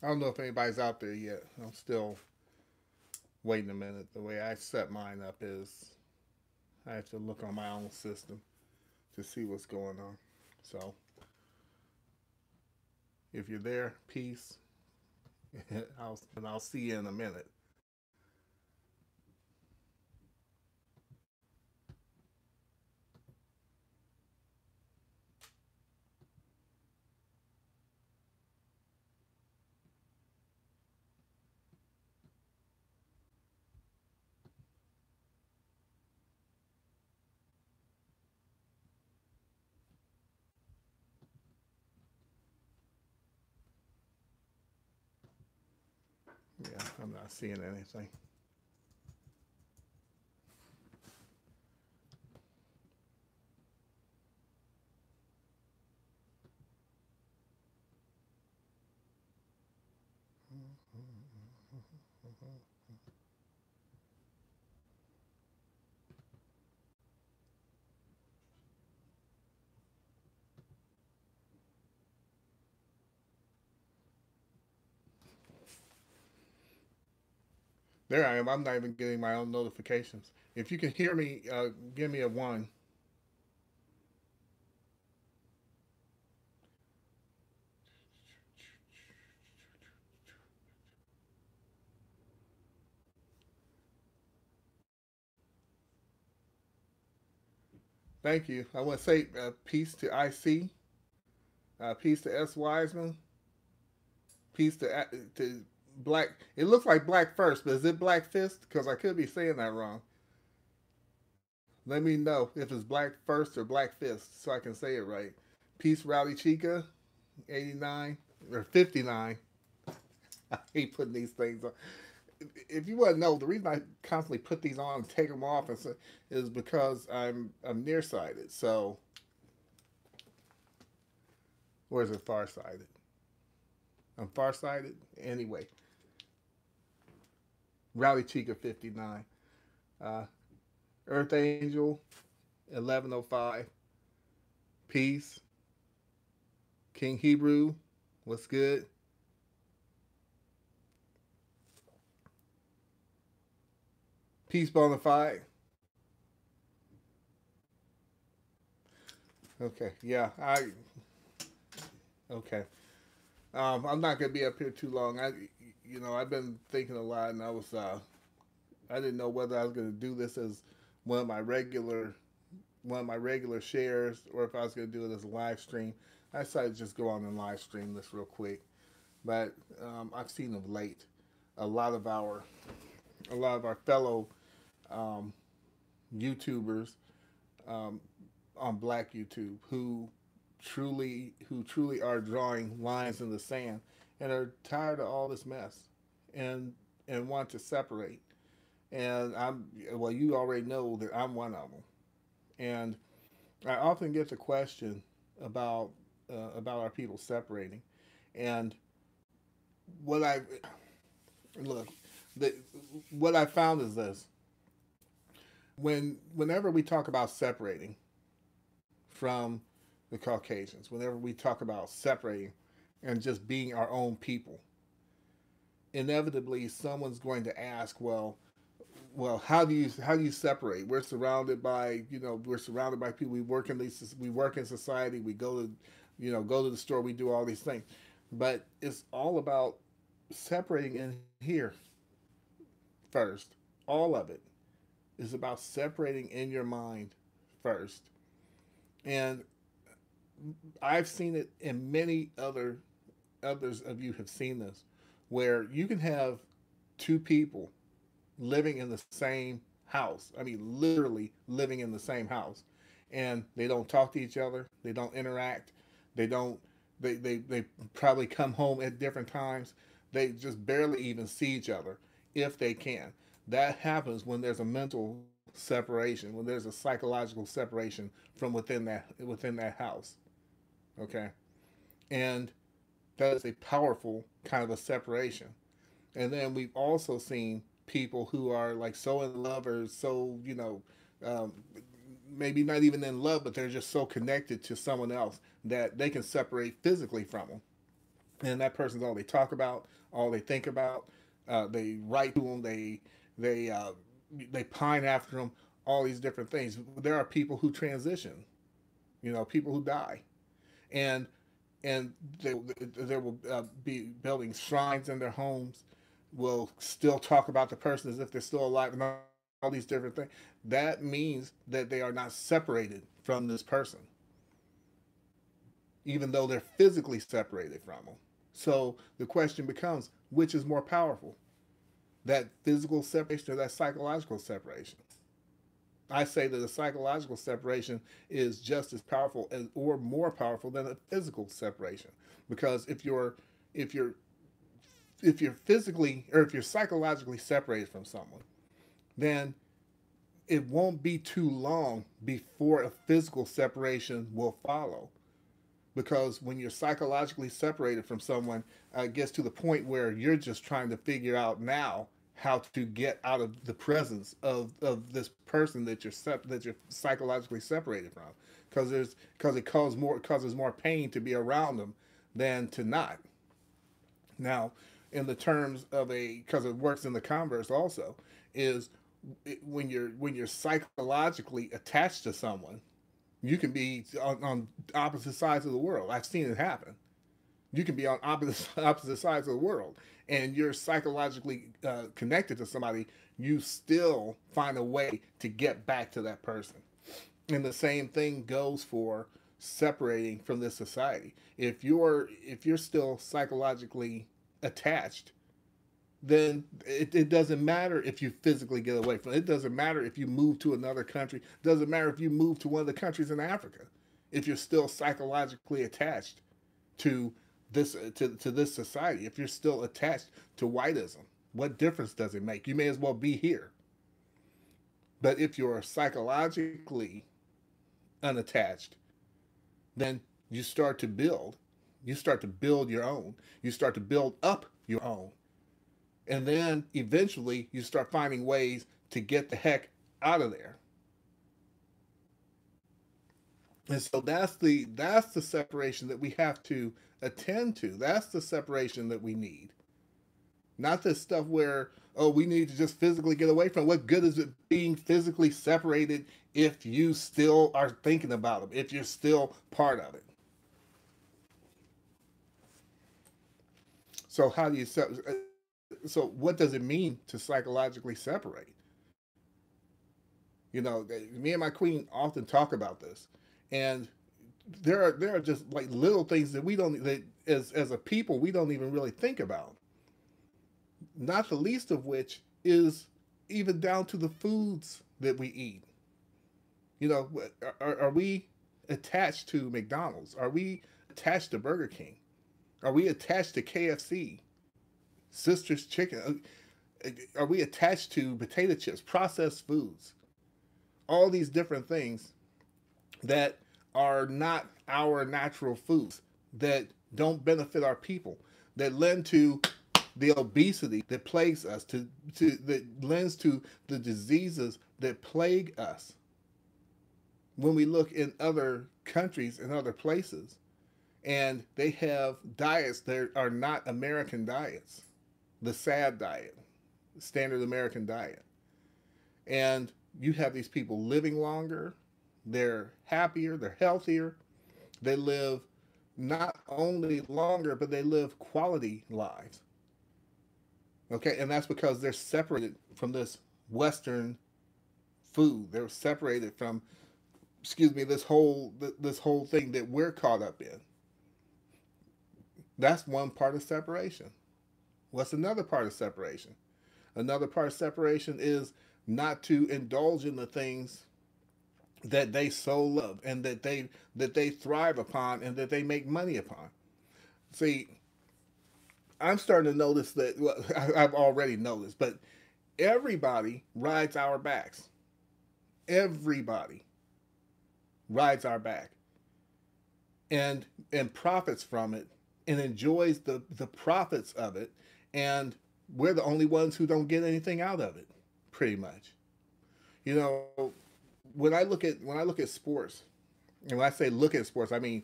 I don't know if anybody's out there yet. I'm still waiting a minute. The way I set mine up is I have to look on my own system to see what's going on. So if you're there, peace. I'll see you in a minute. Yeah, I'm not seeing anything. There I am. I'm not even getting my own notifications. If you can hear me, give me a one. Thank you. I want to say peace to IC, peace to S Wiseman, peace to Black. It looks like Black First, but is it Black Fist? Because I could be saying that wrong. Let me know if it's Black First or Black Fist so I can say it right. Peace Rowdy Chica, 89 or 59. I hate putting these things on. If you want to know, the reason I constantly put these on and take them off is because I'm nearsighted. So, or is it farsighted? I'm farsighted anyway. Rowdy Chica 59. Uh, Earth Angel 1105. Peace. King Hebrew. What's good? Peace Bonafide. Okay. Yeah. Okay. I'm not gonna be up here too long. I've been thinking a lot, and I didn't know whether I was gonna do this as one of my regular, one of my regular shares, or if I was gonna do it as a live stream. I decided to just go on and live stream this real quick. But I've seen of late a lot of our, a lot of our fellow um, YouTubers um, on Black YouTube who truly are drawing lines in the sand and are tired of all this mess and and want to separate. And you already know that I'm one of them. And I often get the question about about our people separating. And what I look, the, what I found is this: whenever we talk about separating from the Caucasians, whenever we talk about separating and just being our own people, inevitably someone's going to ask, well, how do you separate? We're surrounded by people. We work in society. We go to the store. We do all these things, but it's all about separating in here first. All of it is about separating in your mind first, and I've seen it, and many others of you have seen this, where you can have two people living in the same house. I mean, literally living in the same house, and they don't talk to each other. They don't interact. They don't. They probably come home at different times. They just barely even see each other if they can. That happens when there's a mental separation, when there's a psychological separation from within that house. Okay, and that is a powerful kind of a separation. And then we've also seen people who are like so in love or so, um, maybe not even in love, but they're just so connected to someone else that they can separate physically from them. and that person's all they talk about, all they think about. They write to them. They uh, they pine after them. All these different things. There are people who transition. People who die, and and they will be building shrines in their homes. Will still talk about the person as if they're still alive, and all these different things. That means that they are not separated from this person, even though they're physically separated from them. So the question becomes, which is more powerful, that physical separation or that psychological separation? I say that the psychological separation is just as powerful as, or more powerful than a physical separation, because if you're if you're physically or if you're psychologically separated from someone, then it won't be too long before a physical separation will follow. Because when you're psychologically separated from someone, it gets to the point where you're just trying to figure out now how to get out of the presence of this person that you're psychologically separated from, because it causes more pain to be around them than to not. Now, in the terms of because it works in the converse also, is when you're psychologically attached to someone, you can be on opposite sides of the world. I've seen it happen. You can be on opposite sides of the world, and you're psychologically connected to somebody. You still find a way to get back to that person, and the same thing goes for separating from this society. If you're still psychologically attached, then it doesn't matter if you physically get away from it. It doesn't matter if you move to another country. It doesn't matter if you move to one of the countries in Africa. If you're still psychologically attached to to this society, if you're still attached to whiteism, what difference does it make? You may as well be here. But if you're psychologically unattached, then you start to build. You start to build your own. You start to build up your own. And then eventually you start finding ways to get the heck out of there. And so that's the separation that we have to attend to. That's the separation that we need. Not this stuff where, oh, we need to just physically get away from. What good is it being physically separated if you still are thinking about them, if you're still part of it? So how do you so what does it mean to psychologically separate? Me and my queen often talk about this, and there are just like little things that we don't that as a people we don't even really think about. Not the least of which is even down to the foods that we eat. You know, are we attached to McDonald's? Are we attached to Burger King? Are we attached to KFC, Sister's Chicken? Are we attached to potato chips, processed foods, all these different things that are not our natural foods, that don't benefit our people, that lend to the obesity that plagues us, to that lends to the diseases that plague us? When we look in other countries and other places, and they have diets that are not American diets, the SAD diet, standard American diet. And you have these people living longer, they're happier, they're healthier, they live not only longer, but they live quality lives. Okay, and that's because they're separated from this Western food. They're separated from, excuse me, this whole thing that we're caught up in. That's one part of separation. What's another part of separation? Another part of separation is not to indulge in the things that they so love and that they thrive upon and that they make money upon. See, I'm starting to notice that, well, I've already noticed, but everybody rides our backs. Everybody rides our back and profits from it and enjoys the profits of it, and we're the only ones who don't get anything out of it, pretty much. You know, when I look at sports, and when I say look at sports, I mean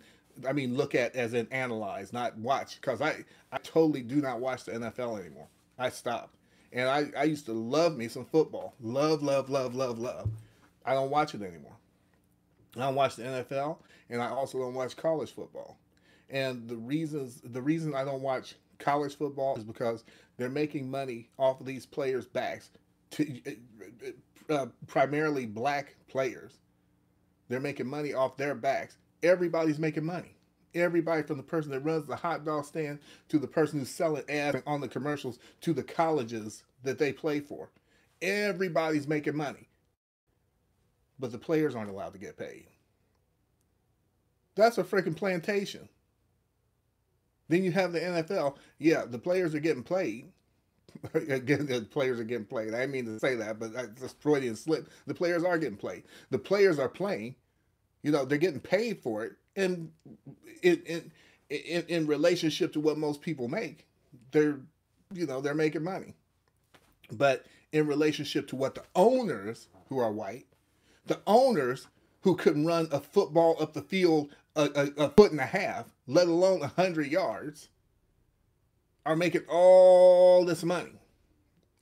I mean, look at as in analyze, not watch. Because I totally do not watch the NFL anymore. I stopped. And I used to love me some football. Love, love, love, love, love. I don't watch it anymore. I don't watch the NFL, and I also don't watch college football. And the reason I don't watch college football is because they're making money off of these players' backs, to, primarily black players. They're making money off their backs. Everybody's making money. Everybody from the person that runs the hot dog stand to the person who's selling ads on the commercials to the colleges that they play for. Everybody's making money, but the players aren't allowed to get paid. That's a freaking plantation. Then you have the NFL. Yeah, the players are getting played. Again, the players are getting played. I didn't mean to say that, but that's a Freudian slip. The players are getting played. The players are playing. You know, they're getting paid for it, and in relationship to what most people make, they're they're making money. But in relationship to what the owners who are white, the owners who couldn't run a football up the field a foot and a half, let alone 100 yards, are making all this money.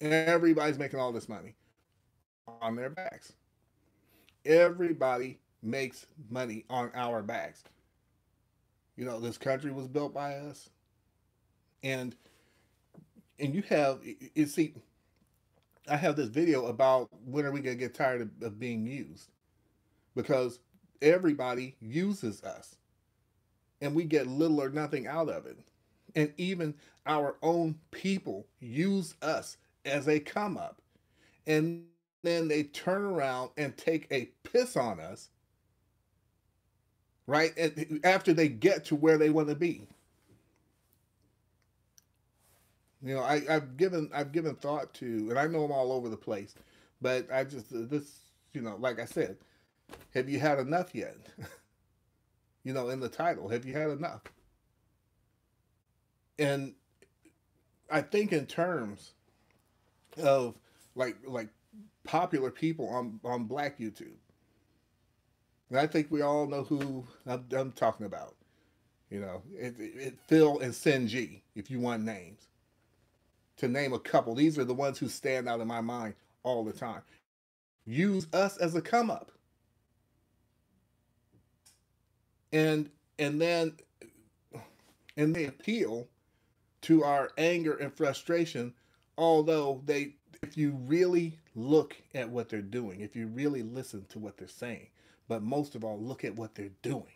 Everybody's making all this money on their backs. Everybody makes money on our backs. You know, this country was built by us, and you have you see, I have this video about when are we gonna get tired of being used, because everybody uses us, and we get little or nothing out of it, and even our own people use us as a come up, and then they turn around and take a piss on us, right? After they get to where they want to be. You know, I've given thought to, and I know I'm all over the place, but I just this, like I said, have you had enough yet? In the title, have you had enough? And I think in terms of like popular people on Black YouTube, and I think we all know who I'm talking about. Phil and Sinji, if you want names, to name a couple. These are the ones who stand out in my mind all the time. Use us as a come up, and and then and they appeal to our anger and frustration. Although if you really look at what they're doing, if you really listen to what they're saying, but most of all, look at what they're doing.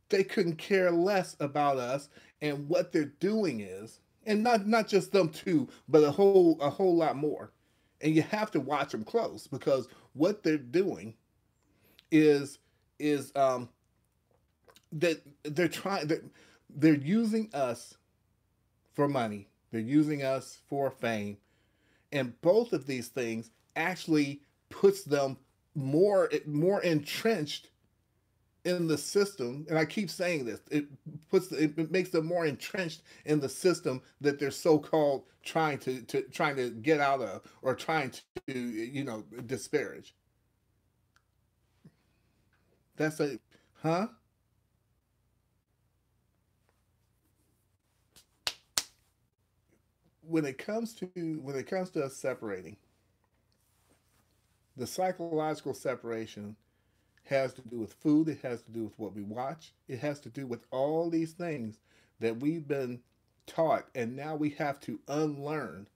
They couldn't care less about us, and what they're doing is, and not just them two, but a whole lot more. And you have to watch them close, because what they're doing is that they're using us for money. They're using us for fame, and both of these things actually puts them more entrenched in the system. And I keep saying this, it makes them more entrenched in the system that they're so-called trying to get out of, or trying to disparage. That's a huh. When it comes to us separating, the psychological separation has to do with food. It has to do with what we watch. It has to do with all these things that we've been taught, and now we have to unlearn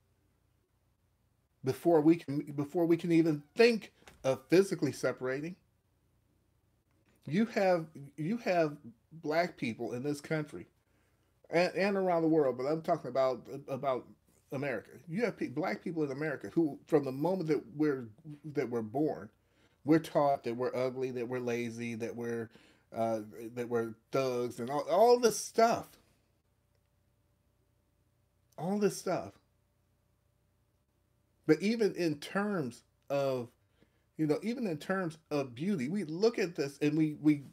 before we can even think of physically separating. You have black people in this country, and around the world, but I'm talking about America. You have black people in America who, from the moment that we're born, we're taught that we're ugly, that we're lazy, uh, that we're thugs, and all this stuff, all this stuff. But of even in terms of beauty, we look at this and we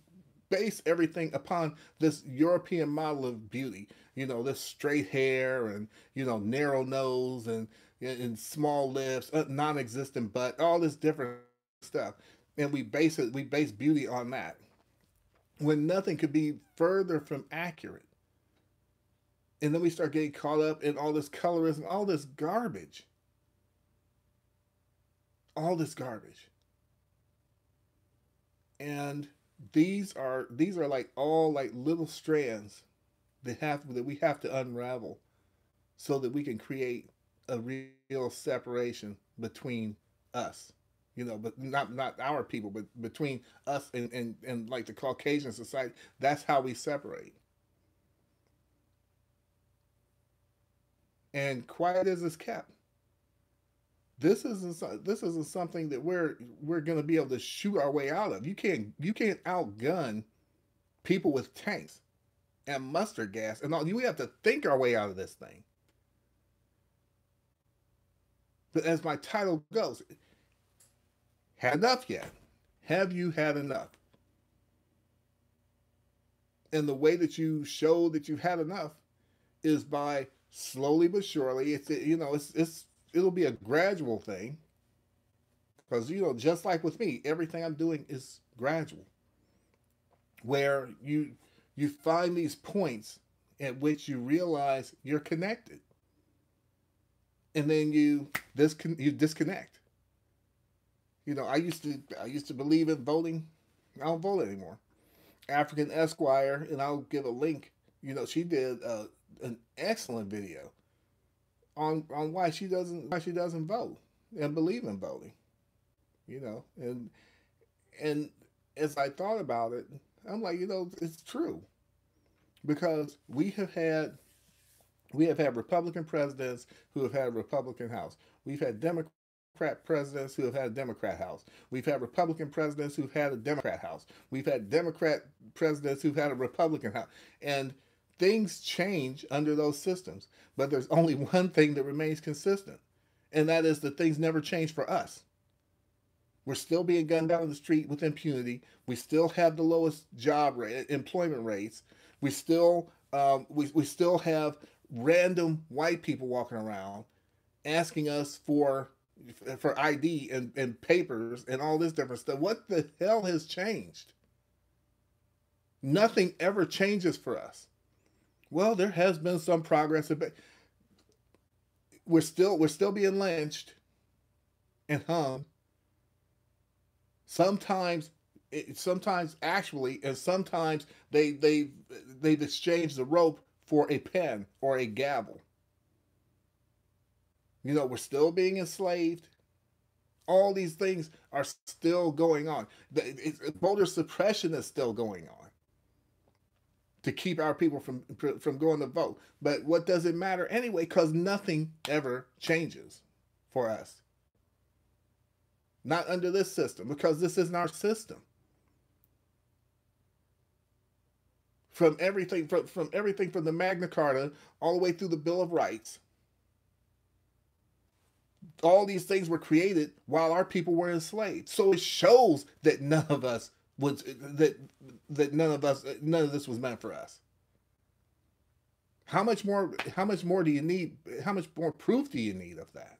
base everything upon this European model of beauty. This straight hair, and narrow nose, and small lips, non-existent butt, all this different stuff, and we base beauty on that. when nothing could be further from accurate. And then we start getting caught up in all this colorism, all this garbage. All this garbage. And these are like all like little strands that we have to unravel so that we can create a real separation between us, but not our people, but between us and like the Caucasian society. That's how we separate. And quiet as it's kept, this isn't something that we're going to be able to shoot our way out of. You can't outgun people with tanks and mustard gas and all. We have to think our way out of this thing. But as my title goes, had enough yet? Have you had enough? And the way that you show that you've had enough is by slowly but surely. It'll be a gradual thing, because just like with me, everything I'm doing is gradual. Where you find these points at which you realize you're connected, and then you disconnect. I used to believe in voting. I don't vote anymore. African Esquire, and I'll give a link. She did an excellent video on why she doesn't vote and believe in voting. And as I thought about it, I'm like, it's true, because we have had Republican presidents who have had a Republican House. We've had Democrat presidents who have had a Democrat House. We've had Republican presidents who've had a Democrat House. We've had Democrat presidents who've had a Republican House. And things change under those systems. But there's only one thing that remains consistent, and that is that things never change for us. We're still being gunned down in the street with impunity. We still have the lowest employment rates. We still have random white people walking around asking us for ID and papers and all this different stuff. What the hell has changed? Nothing ever changes for us. Well, there has been some progress, but we're still being lynched and hung. Sometimes actually, and sometimes they've exchanged the rope for a pen or a gavel. We're still being enslaved. All these things are still going on. Voter suppression is still going on to keep our people from going to vote. But what does it matter anyway? Because nothing ever changes for us. Not under this system, because this isn't our system. From the Magna Carta all the way through the Bill of Rights, all these things were created while our people were enslaved. So it shows that none of this was meant for us. How much more do you need? How much more proof do you need of that?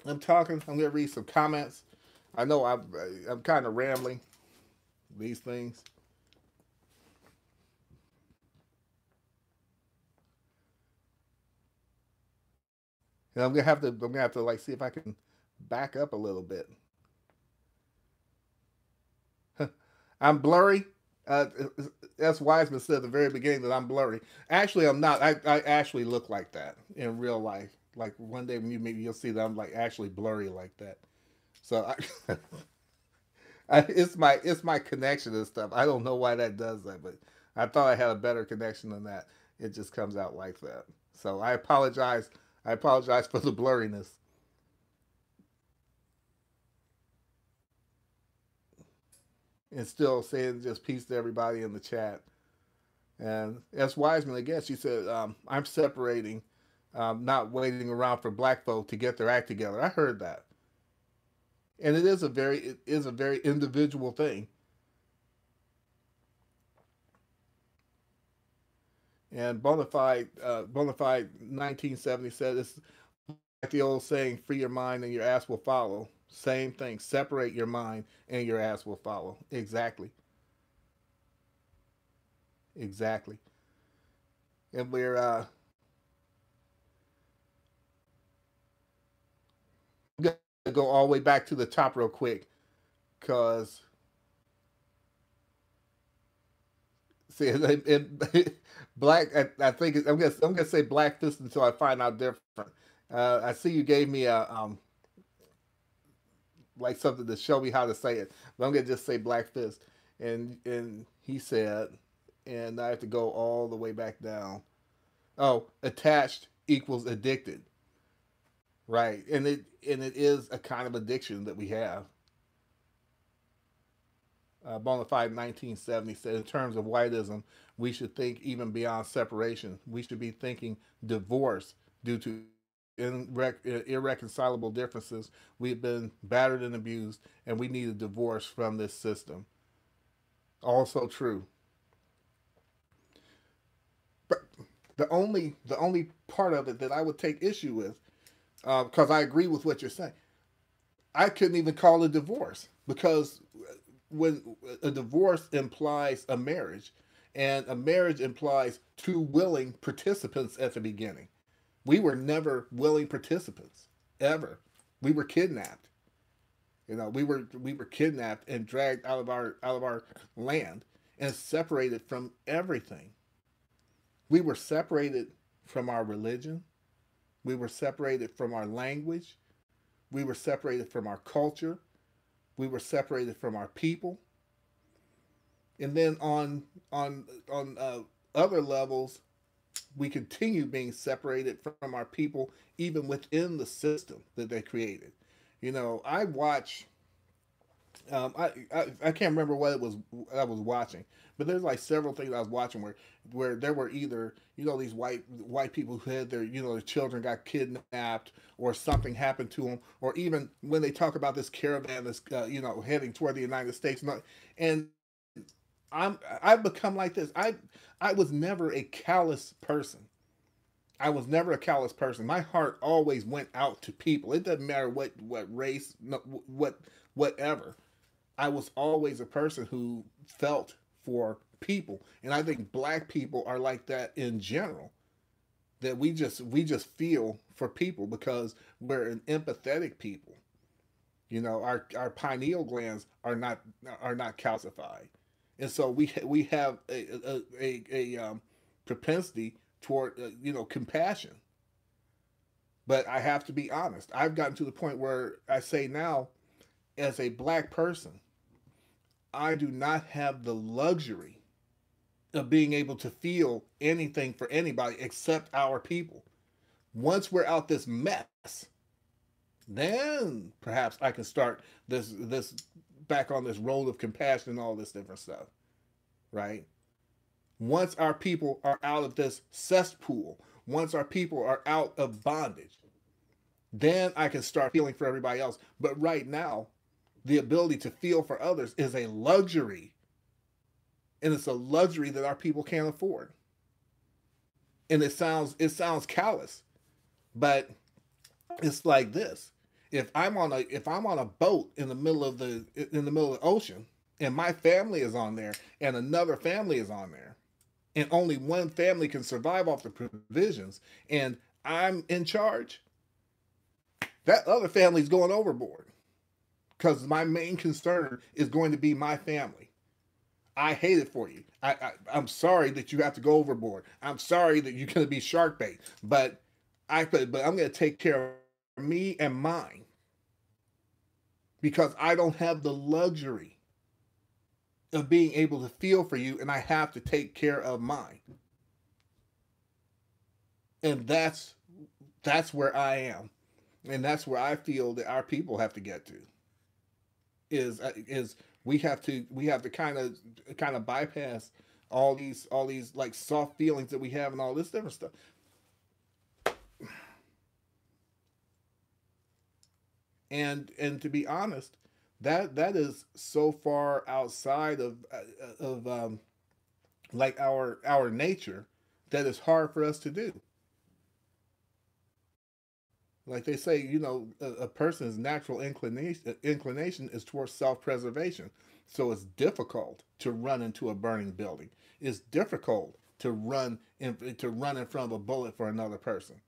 I'm going to read some comments. I know I'm kind of rambling these things. And I'm gonna have to like see if I can back up a little bit. I'm blurry. Uh, that's Wiseman said at the very beginning that I'm blurry. Actually, I'm not. I actually look like that in real life. Like one day when you meet me, you'll see that I'm like actually blurry like that. So it's my connection and stuff. I don't know why that does that, but I thought I had a better connection than that. It just comes out like that. So I apologize. I apologize for the blurriness. And still saying just peace to everybody in the chat. And as Wiseman again, she said, "I'm separating, not waiting around for black folk to get their act together." I heard that, and it is a very individual thing. And Bonafide 1970 said it's like the old saying, "Free your mind and your ass will follow." Same thing. Separate your mind and your ass will follow. Exactly. Exactly. And we're gonna go all the way back to the top real quick because see black. I think I'm gonna say black fist until I find out different. I see you gave me a like something to show me how to say it, but I'm gonna just say black fist. And he said, and I have to go all the way back down. Oh, attached equals addicted, right? And it is a kind of addiction that we have. Bonafide 1970 said, in terms of whiteism, we should think even beyond separation. We should be thinking divorce due to irreconcilable differences. We've been battered and abused, and we need a divorce from this system. Also true. But the only part of it that I would take issue with, because I agree with what you're saying, I couldn't even call it divorce because when a divorce implies a marriage, and a marriage implies two willing participants at the beginning. We were never willing participants ever. We were kidnapped. We were kidnapped and dragged out of our land and separated from everything. We were separated from our religion. We were separated from our language. We were separated from our culture. We were separated from our people. And then on other levels, we continue being separated from our people, even within the system that they created. I watch. I can't remember what it was I was watching, but there's like several things I was watching where there were either these white people who had their children got kidnapped or something happened to them, or even when they talk about this caravan that's heading toward the United States, and I've become like this. I was never a callous person. I was never a callous person. My heart always went out to people. It doesn't matter what race, no, whatever. I was always a person who felt for people, and I think black people are like that in general. That we just feel for people because we're an empathetic people. Our pineal glands are not calcified, and so we have a propensity toward compassion. But I have to be honest. I've gotten to the point where I say now, as a black person, I do not have the luxury of being able to feel anything for anybody except our people. Once we're out this mess, then perhaps I can start this back on this road of compassion and all this different stuff, right? Once our people are out of this cesspool, once our people are out of bondage, then I can start feeling for everybody else. But right now, the ability to feel for others is a luxury, and it's a luxury that our people can't afford. And it sounds callous, but it's like this: if I'm on a boat in the middle of the ocean, and my family is on there, and another family is on there, and only one family can survive off the provisions, and I'm in charge, that other family's going overboard because my main concern is going to be my family. I hate it for you. I'm sorry that you have to go overboard. I'm sorry that you're going to be shark bait, but I'm going to take care of me and mine because I don't have the luxury of being able to feel for you, and I have to take care of mine. And that's where I am, and that's where I feel that our people have to get to. Is we have to kind of bypass all these like soft feelings that we have and all this different stuff. And to be honest, that is so far outside of like our nature that it's hard for us to do. Like they say, you know, a person's natural inclination is towards self-preservation. So it's difficult to run into a burning building. It's difficult to run in front of a bullet for another person.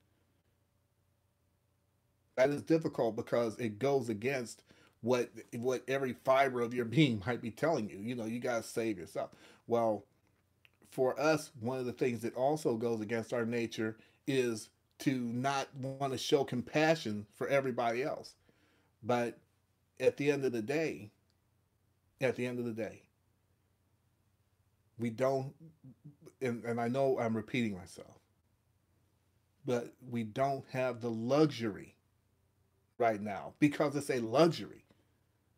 That is difficult because it goes against what every fiber of your being might be telling you. You know, you got to save yourself. Well, for us, one of the things that also goes against our nature is to not want to show compassion for everybody else. But at the end of the day, at the end of the day, we don't, and I know I'm repeating myself, but we don't have the luxury right now because it's a luxury.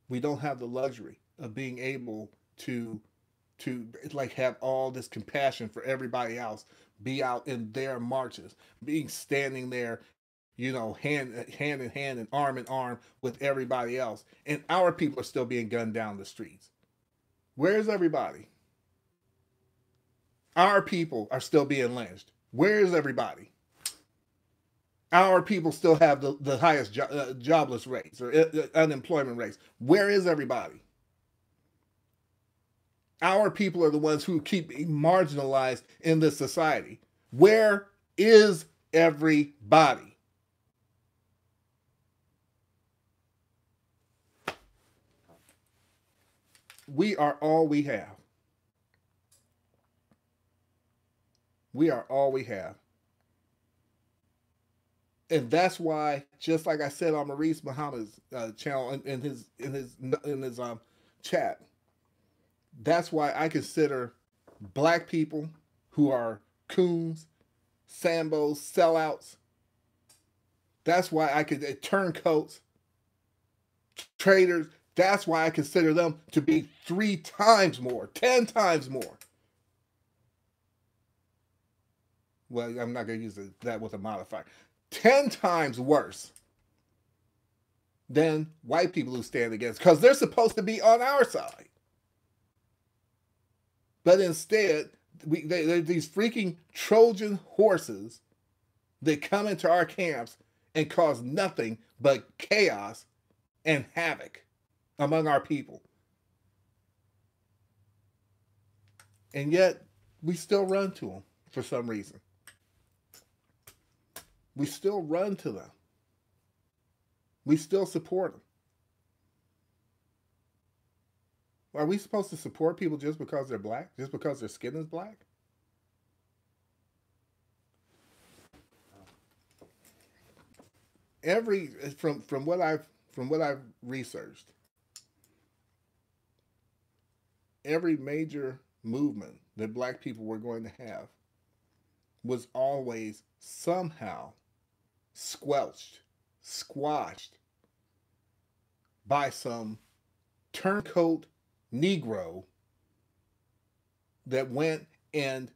We don't have the luxury of being able to like have all this compassion for everybody else, be out in their marches, being standing there, you know, hand in hand and arm with everybody else, and our people are still being gunned down the streets. Where's everybody? Our people are still being lynched. Where's everybody? Our people still have the highest jobless rates or unemployment rates. Where is everybody? Our people are the ones who keep being marginalized in this society. Where is everybody? We are all we have. We are all we have. And that's why, just like I said on Maurice Muhammad's channel in his chat, that's why I consider black people who are coons, sambos, sellouts. That's why I could turncoats, traitors. That's why I consider them to be 3 times more, 10 times more. Well, I'm not going to use that with a modifier. 10 times worse than white people who stand against, because they're supposed to be on our side. But instead, they're these freaking Trojan horses that come into our camps and cause nothing but chaos and havoc among our people. And yet, we still run to them for some reason. We still run to them. We still support them. Are we supposed to support people just because they're black? Just because their skin is black? Every from what I've researched, every major movement that black people were going to have was always somehow squelched, squashed by some turncoat Negro that went and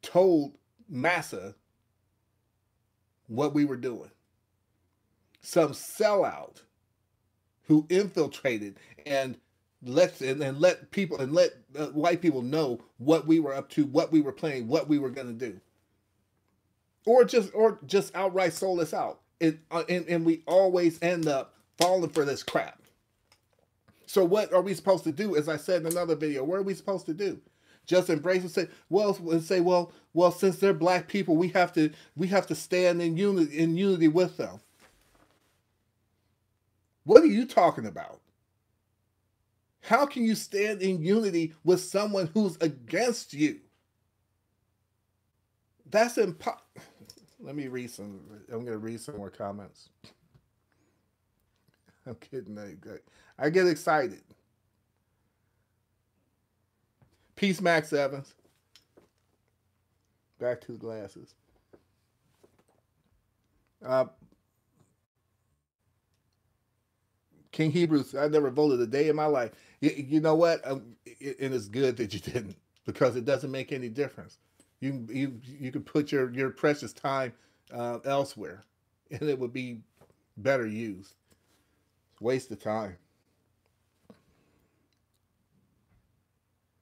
told massa what we were doing. Some sellout who infiltrated and let people and let white people know what we were up to, what we were planning, what we were going to do, or just outright sold us out. And we always end up falling for this crap. So what are we supposed to do? As I said in another video, what are we supposed to do? Just embrace and say, well, since they're black people, we have to stand in unity with them. What are you talking about? How can you stand in unity with someone who's against you? That's impossible. Let me read some. I'm going to read some more comments. I'm kidding. I get excited. Peace, Max Evans. Back to the glasses. King Hebrews, I never voted a day in my life. You know what? And it's good that you didn't, because it doesn't make any difference. You can put your precious time elsewhere, and it would be better used. Waste of time.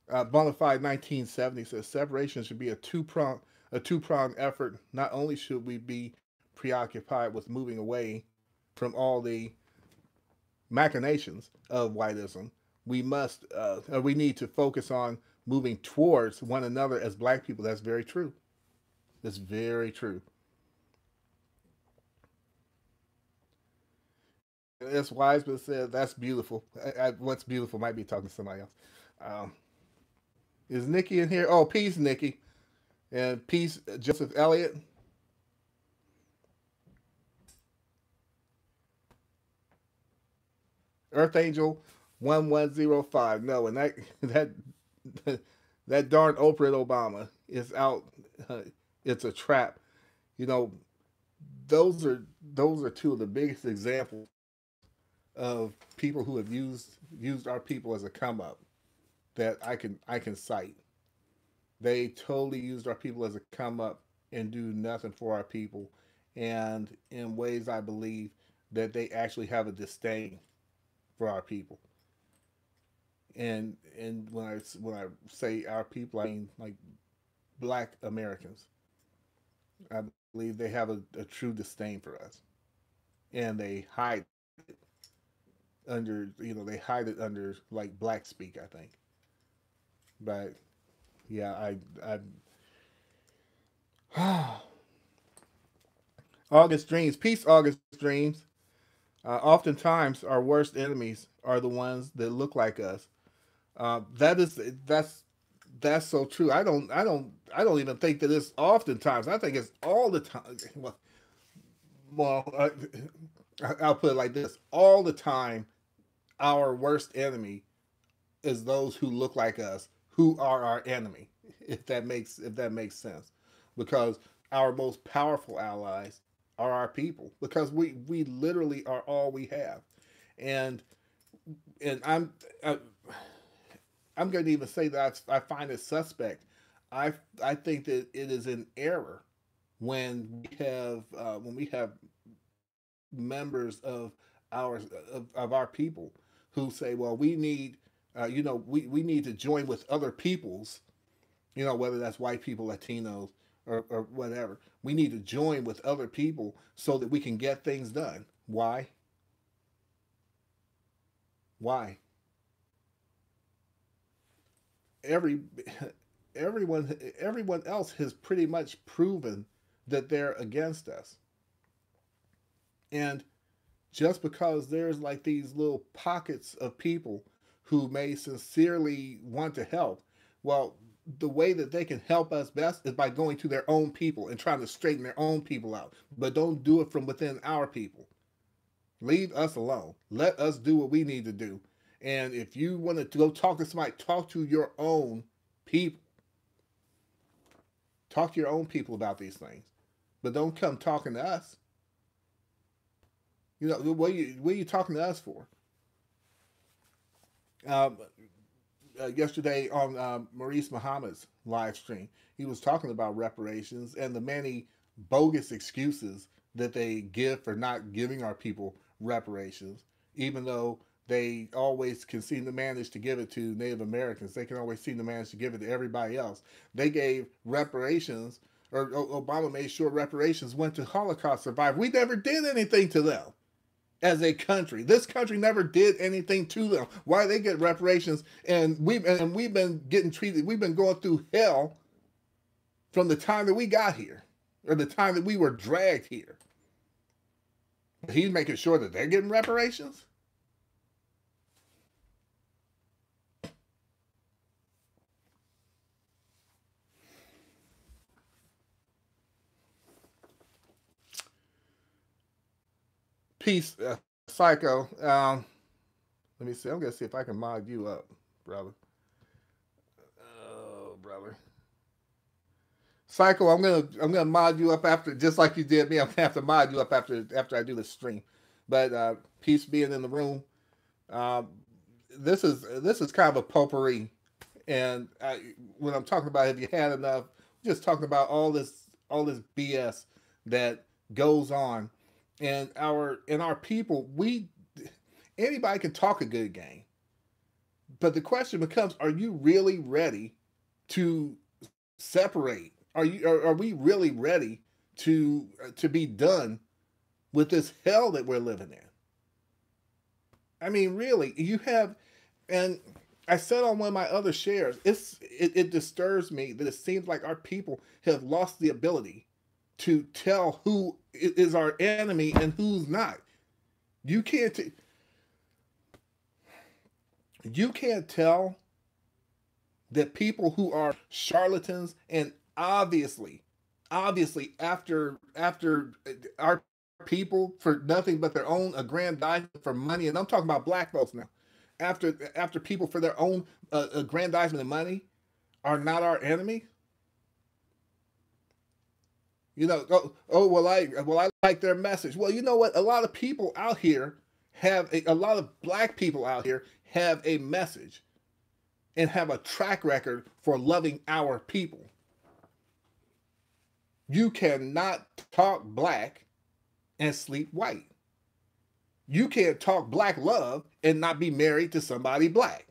Bonafide 1970 says separation should be a two-pronged effort. Not only should we be preoccupied with moving away from all the machinations of whiteism. We need to focus on moving towards one another as black people. That's very true. That's very true. As Wiseman said, that's beautiful. What's beautiful might be talking to somebody else. Um, is Nikki in here? Oh, peace, Nikki. And peace, Joseph Elliott. Earth Angel 1105. No, and that that darn Oprah and Obama is out. It's a trap. You know, those are two of the biggest examples of people who have used our people as a come up that I can cite. They totally used our people as a come up and do nothing for our people, and in ways I believe that they actually have a disdain for our people. And when I say our people, I mean like Black Americans. I believe they have a true disdain for us, and they hide under they hide it under like black speak, I think. But yeah, I August Dreams, peace, August Dreams. Oftentimes, our worst enemies are the ones that look like us. That is that's so true. I don't even think that it's oftentimes. I think it's all the time. Well, I'll put it like this: all the time, our worst enemy is those who look like us, who are our enemy. If that makes sense, because our most powerful allies are our people, because we literally are all we have, and and I'm going to even say that I find it suspect. I think that it is an error when we have members of our of our people who say, well, we need we need to join with other peoples, whether that's white people, Latinos, or whatever. We need to join with other people so that we can get things done. Why? Why? Every everyone else has pretty much proven that they're against us. And just because there's like these little pockets of people who may sincerely want to help, well, the way that they can help us best is by going to their own people and trying to straighten their own people out. But don't do it from within our people. Leave us alone. Let us do what we need to do. And if you want to go talk to somebody, talk to your own people. Talk to your own people about these things. But don't come talking to us. What are you talking to us for? Um, Yesterday on Maurice Muhammad's live stream, he was talking about reparations and the many bogus excuses that they give for not giving our people reparations, even though they always can seem to manage to give it to Native Americans. They can always seem to manage to give it to everybody else. They gave reparations, or Obama made sure reparations went to Holocaust survivors. We never did anything to them as a country. This country never did anything to them. Why they get reparations, and we've been getting treated. We've been going through hell from the time that we got here, or the time that we were dragged here. He's making sure that they're getting reparations. Peace, Psycho. Let me see. I'm gonna see if I can mod you up, brother. Oh, brother. Psycho, I'm gonna mod you up after, just like you did me. I'm gonna have to mod you up after I do the stream. But peace being in the room. Um, this is kind of a potpourri, and when I'm talking about, have you had enough? Just talking about all this BS that goes on, and our people. We Anybody can talk a good game, but the question becomes: are you really ready to separate? Are we really ready to be done with this hell that we're living in. I mean, really, you have, and I said on one of my other shares, it disturbs me that it seems like our people have lost the ability to tell who is our enemy and who's not. You can't you can't tell that people who are charlatans and obviously after our people for nothing but their own aggrandizement for money, and I'm talking about black folks now, after people for their own aggrandizement and money are not our enemy. You know, I like their message. Well, you know what? A lot of people out here a lot of black people out here have a message and have a track record for loving our people. You cannot talk black and sleep white. You can't talk black love and not be married to somebody black.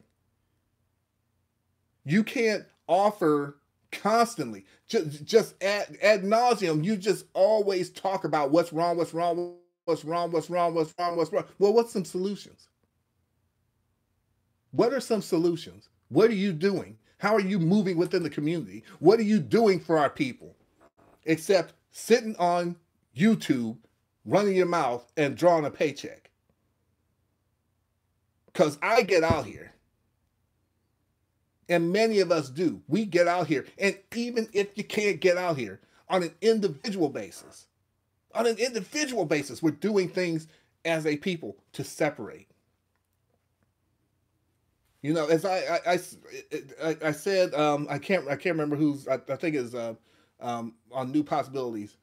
You can't offer constantly, just ad nauseum. You just always talk about what's wrong, what's wrong, what's wrong, what's wrong, what's wrong, what's wrong. Well, what's some solutions? What are some solutions? What are you doing? How are you moving within the community? What are you doing for our people? Except sitting on YouTube, running your mouth and drawing a paycheck. Because I get out here, and many of us do. We get out here, and even if you can't get out here on an individual basis, we're doing things as a people to separate. You know, as I said, I can't remember who's, I think it's on New Possibilities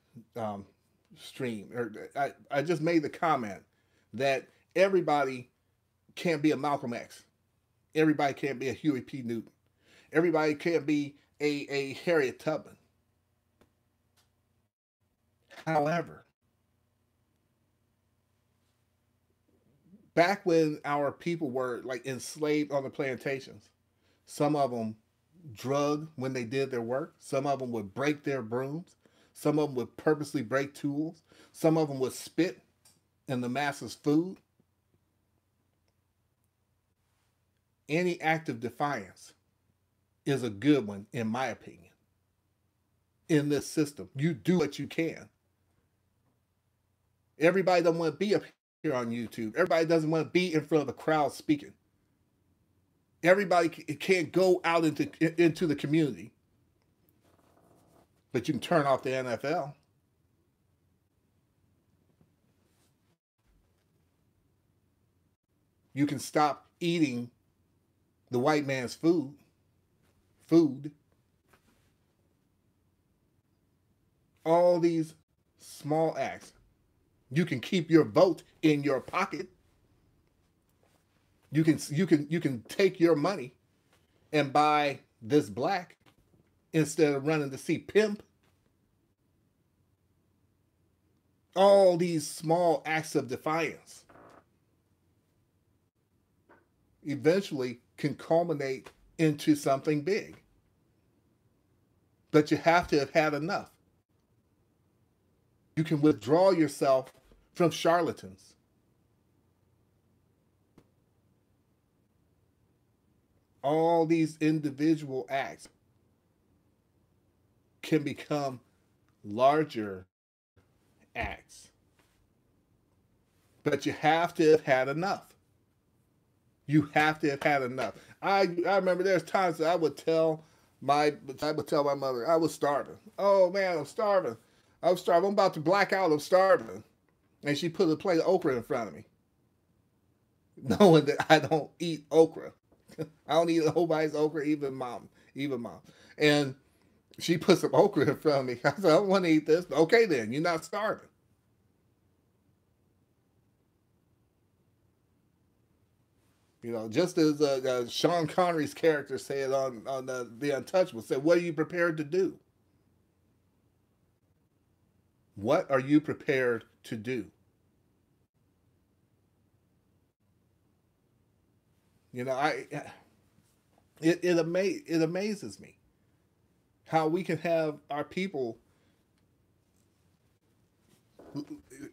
stream, or I just made the comment that everybody can't be a Malcolm X. Everybody can't be a Huey P. Newton. Everybody can't be a Harriet Tubman. However, back when our people were like enslaved on the plantations, some of them drug when they did their work. Some of them would break their brooms. Some of them would purposely break tools. Some of them would spit in the masses' food. Any act of defiance is a good one, in my opinion. In this system, you do what you can. Everybody doesn't want to be up here on YouTube. Everybody doesn't want to be in front of a crowd speaking. Everybody can't go out into the community, but you can turn off the NFL. You can stop eating the white man's food. All these small acts. You can keep your vote in your pocket. You can take your money and buy this black instead of running to see pimp. All these small acts of defiance eventually can culminate into something big. But you have to have had enough. You can withdraw yourself from charlatans. All these individual acts can become larger acts. But you have to have had enough. You have to have had enough. I remember there's times that I would tell my mother I was starving. Oh man, I'm starving. I'm starving. I'm about to black out. I'm starving. And she put a plate of okra in front of me, knowing that I don't eat okra. I don't eat nobody's okra, even mom. And she put some okra in front of me. I said, I don't want to eat this. Okay, then you're not starving. You know, just as Sean Connery's character said on The Untouchable, said, "What are you prepared to do? What are you prepared to do?" You know, it amazes me how we can have our people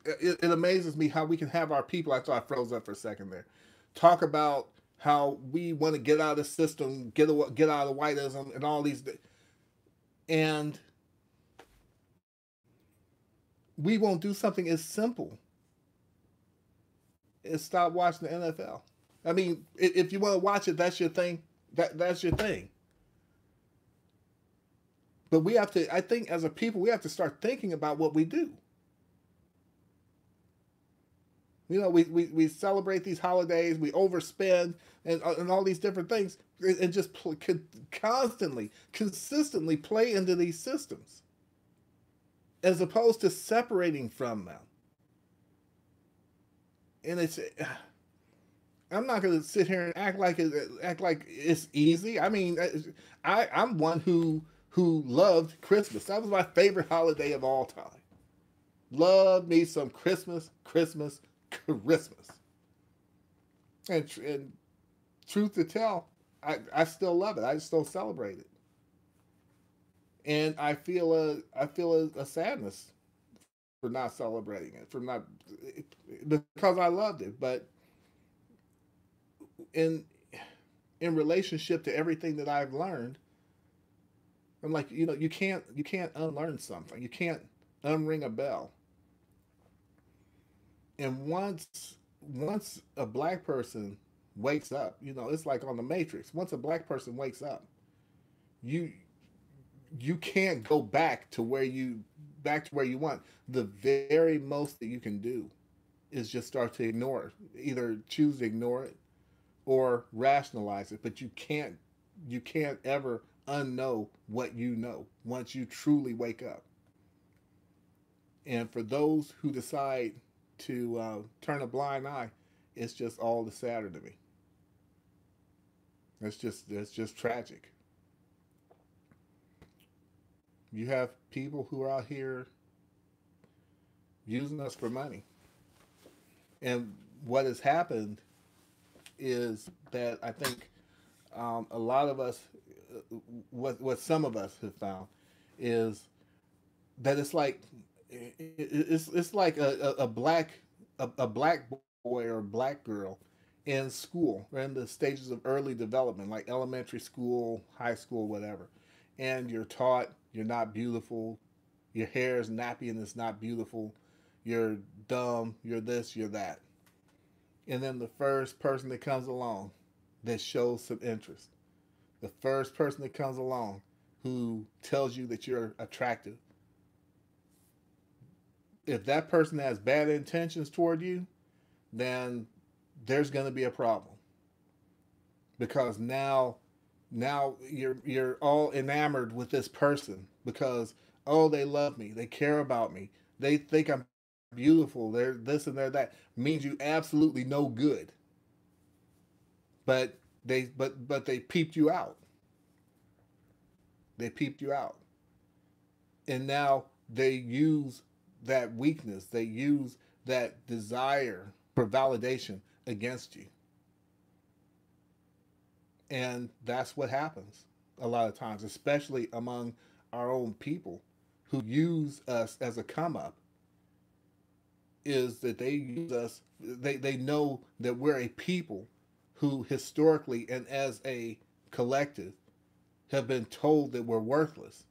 It amazes me how we can have our people. I thought I froze up for a second there. Talk about how we want to get out of the system, get out of whiteism, and all these, and we won't do something as simple as stop watching the NFL. I mean, if you want to watch it, that's your thing. That's your thing. But we have to. I think as a people, we have to start thinking about what we do. You know, we celebrate these holidays, we overspend, and all these different things, and just constantly, consistently play into these systems, as opposed to separating from them. And I'm not going to sit here and act like it's easy. I mean, I'm one who loved Christmas. That was my favorite holiday of all time. Love me some Christmas, Christmas, Christmas. And truth to tell, I still love it. I just don't celebrate it. And I feel a sadness for not celebrating it, for not because I loved it. But in in relationship to everything that I've learned, I'm like, you can't unlearn something. You can't unring a bell. And once a black person wakes up, it's like on the Matrix. Once a black person wakes up, you you can't go back to where you want. The very most that you can do is just start to ignore it. Either choose to ignore it or rationalize it, but you can't ever unknow what you know once you truly wake up. And for those who decide to turn a blind eye, it's just all the sadder to me. That's just tragic. You have people who are out here using us for money, and what has happened is that I think a lot of us, what some of us have found, is that it's like a black boy or a black girl in school or in the stages of early development, like elementary school, high school, whatever, and you're taught you're not beautiful, your hair is nappy and it's not beautiful, you're dumb, you're this, you're that, and then the first person that comes along that shows some interest, the first person that comes along who tells you that you're attractive, if that person has bad intentions toward you, then there's going to be a problem because now you're all enamored with this person because oh they love me, they care about me, they think I'm beautiful, they're this and they're that, means you absolutely no good, but they peeped you out, they peeped you out, and now they use that weakness, they use that desire for validation against you. And that's what happens a lot of times, especially among our own people who use us as a come up, is that they use us, they know that we're a people who historically and as a collective have been told that we're worthless.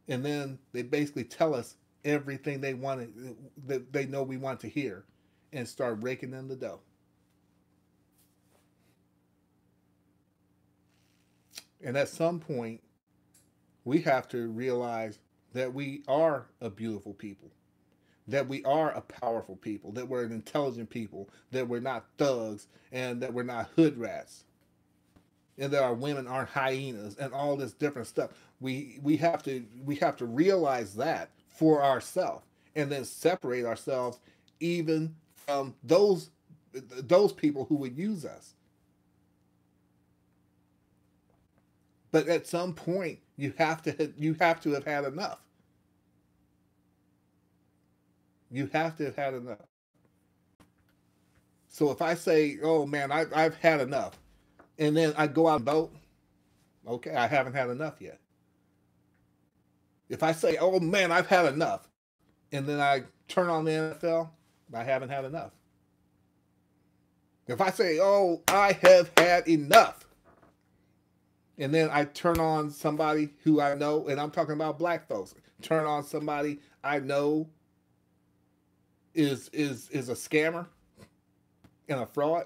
And then they basically tell us everything they wanted that they know we want to hear and start raking in the dough. And at some point, we have to realize that we are a beautiful people, that we are a powerful people, that we're an intelligent people, that we're not thugs, and that we're not hood rats, and that our women aren't hyenas, and all this different stuff. We have to realize that for ourselves, and then separate ourselves even from those people who would use us. But at some point, you have to have had enough. You have to have had enough. So if I say, "Oh man, I've had enough," and then I go out and vote, okay, I haven't had enough yet. If I say, "Oh man, I've had enough," and then I turn on the NFL, I haven't had enough. If I say, oh, I have had enough, and then I turn on somebody who I know, and I'm talking about black folks, turn on somebody I know is a scammer and a fraud,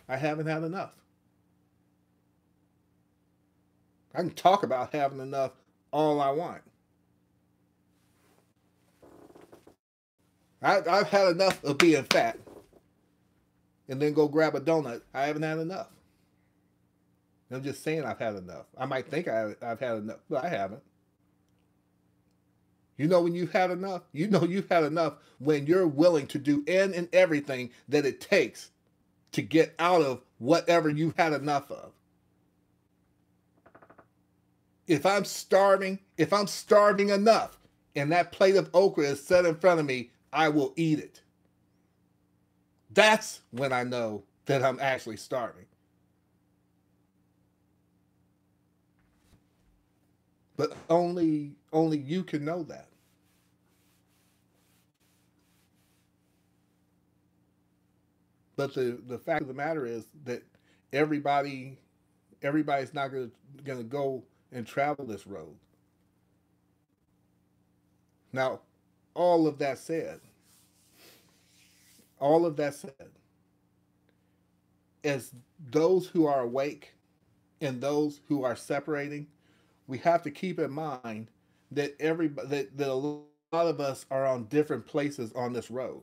I haven't had enough. I can talk about having enough all I want. I've had enough of being fat and then go grab a donut. I haven't had enough. I'm just saying I've had enough. I might think I've had enough, but I haven't. You know when you've had enough? You know you've had enough when you're willing to do any and everything that it takes to get out of whatever you've had enough of. If I'm starving enough and that plate of okra is set in front of me, I will eat it. That's when I know that I'm actually starving. But only you can know that. But the fact of the matter is that everybody's not gonna go and travel this road. Now, all of that said, all of that said, as those who are awake and those who are separating, we have to keep in mind that that a lot of us are on different places on this road.